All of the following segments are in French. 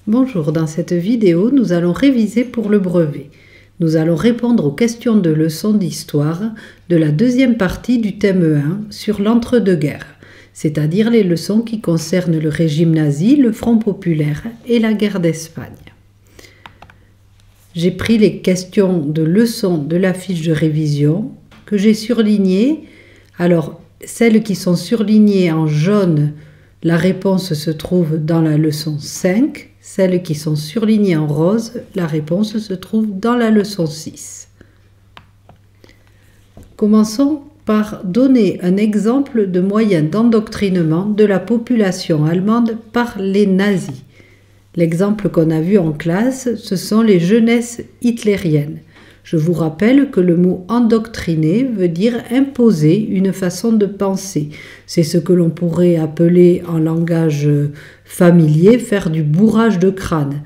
Bonjour, dans cette vidéo, nous allons réviser pour le brevet. Nous allons répondre aux questions de leçon d'histoire de la deuxième partie du thème 1 sur l'entre-deux-guerres, c'est-à-dire les leçons qui concernent le régime nazi, le Front populaire et la guerre d'Espagne. J'ai pris les questions de leçon de la fiche de révision que j'ai surlignées. Alors, celles qui sont surlignées en jaune, la réponse se trouve dans la leçon 5. Celles qui sont surlignées en rose, la réponse se trouve dans la leçon 6. Commençons par donner un exemple de moyen d'endoctrinement de la population allemande par les nazis. L'exemple qu'on a vu en classe, ce sont les jeunesses hitlériennes. Je vous rappelle que le mot « endoctriner » veut dire imposer une façon de penser. C'est ce que l'on pourrait appeler en langage familier faire du bourrage de crâne.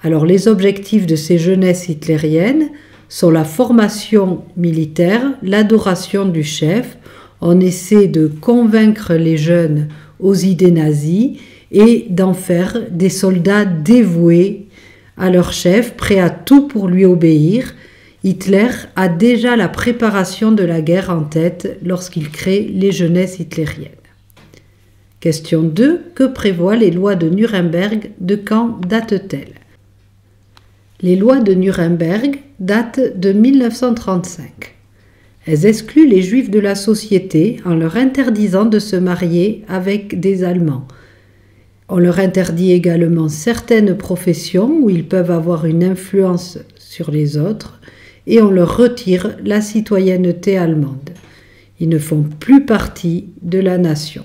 Alors les objectifs de ces jeunesses hitlériennes sont la formation militaire, l'adoration du chef. On essaie de convaincre les jeunes aux idées nazies et d'en faire des soldats dévoués à leur chef, prêts à tout pour lui obéir. Hitler a déjà la préparation de la guerre en tête lorsqu'il crée les jeunesses hitlériennes. Question 2. Que prévoient les lois de Nuremberg? De quand datent-elles? Les lois de Nuremberg datent de 1935. Elles excluent les Juifs de la société en leur interdisant de se marier avec des Allemands. On leur interdit également certaines professions où ils peuvent avoir une influence sur les autres, et on leur retire la citoyenneté allemande. Ils ne font plus partie de la nation.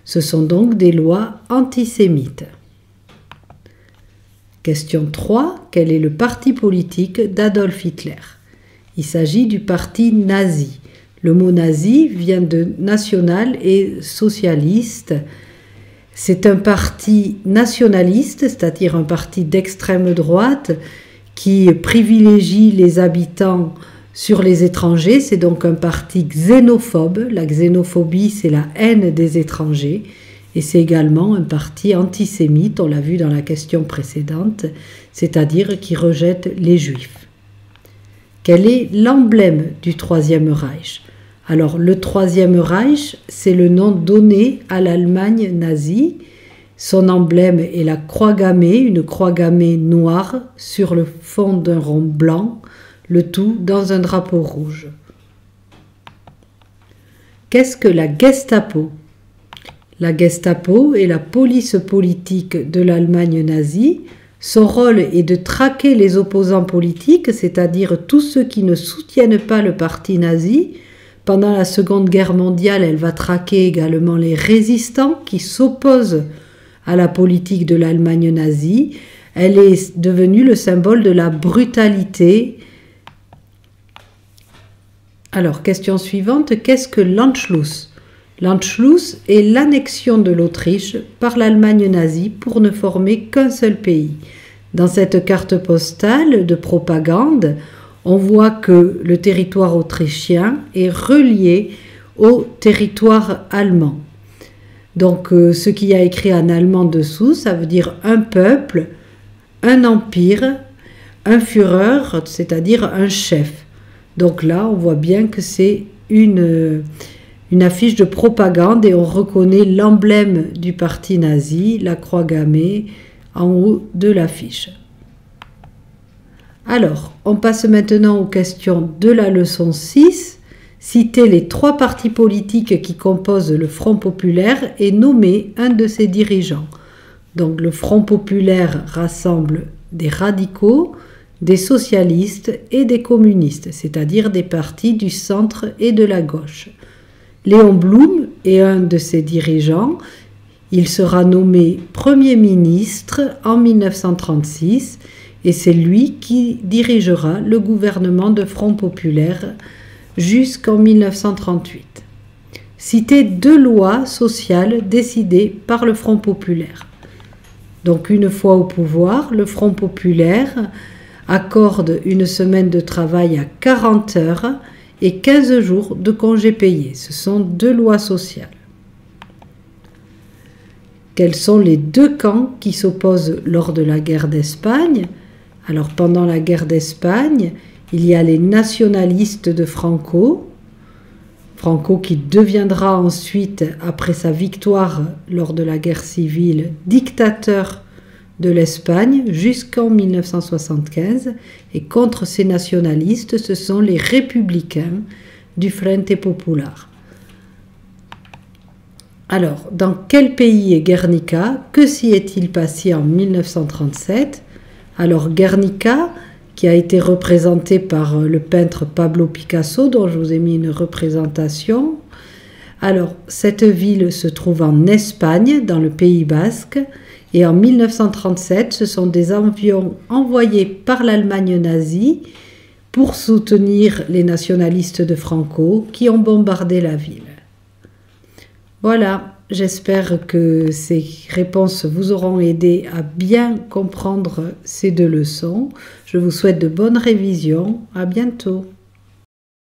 Ce sont donc des lois antisémites. Question 3. Quel est le parti politique d'Adolf Hitler? Il s'agit du parti nazi. Le mot nazi vient de national et socialiste. C'est un parti nationaliste, c'est-à-dire un parti d'extrême droite, qui privilégie les habitants sur les étrangers. C'est donc un parti xénophobe. La xénophobie, c'est la haine des étrangers. Et c'est également un parti antisémite, on l'a vu dans la question précédente, c'est-à-dire qui rejette les Juifs. Quel est l'emblème du Troisième Reich? Alors, le Troisième Reich, c'est le nom donné à l'Allemagne nazie. Son emblème est la croix gammée, une croix gammée noire sur le fond d'un rond blanc, le tout dans un drapeau rouge. Qu'est-ce que la Gestapo? La Gestapo est la police politique de l'Allemagne nazie. Son rôle est de traquer les opposants politiques, c'est-à-dire tous ceux qui ne soutiennent pas le parti nazi. Pendant la Seconde Guerre mondiale, elle va traquer également les résistants qui s'opposent à la politique de l'Allemagne nazie. Elle est devenue le symbole de la brutalité. Alors, question suivante, qu'est-ce que l'Anschluss? L'Anschluss est l'annexion de l'Autriche par l'Allemagne nazie pour ne former qu'un seul pays. Dans cette carte postale de propagande, on voit que le territoire autrichien est relié au territoire allemand. Donc, ce qu'il y a écrit en allemand dessous, ça veut dire un peuple, un empire, un Führer, c'est-à-dire un chef. Donc là, on voit bien que c'est une affiche de propagande et on reconnaît l'emblème du parti nazi, la croix gammée, en haut de l'affiche. Alors, on passe maintenant aux questions de la leçon 6. Citer les 3 partis politiques qui composent le Front populaire et nommer un de ses dirigeants. Donc le Front populaire rassemble des radicaux, des socialistes et des communistes, c'est-à-dire des partis du centre et de la gauche. Léon Blum est un de ses dirigeants. Il sera nommé Premier ministre en 1936 et c'est lui qui dirigera le gouvernement de Front populaire jusqu'en 1938. Citer 2 lois sociales décidées par le Front populaire. Donc une fois au pouvoir, le Front populaire accorde une semaine de travail à 40 heures et 15 jours de congés payés. Ce sont 2 lois sociales. Quels sont les deux camps qui s'opposent lors de la guerre d'Espagne? Alors pendant la guerre d'Espagne, il y a les nationalistes de Franco, Franco qui deviendra ensuite, après sa victoire lors de la guerre civile, dictateur de l'Espagne jusqu'en 1975. Et contre ces nationalistes, ce sont les républicains du Frente Popular. Alors, dans quel pays est Guernica? Que s'y est-il passé en 1937? Alors, Guernica, qui a été représenté par le peintre Pablo Picasso, dont je vous ai mis une représentation. Alors, cette ville se trouve en Espagne, dans le Pays Basque, et en 1937, ce sont des avions envoyés par l'Allemagne nazie pour soutenir les nationalistes de Franco qui ont bombardé la ville. Voilà, j'espère que ces réponses vous auront aidé à bien comprendre ces deux leçons. Je vous souhaite de bonnes révisions. À bientôt.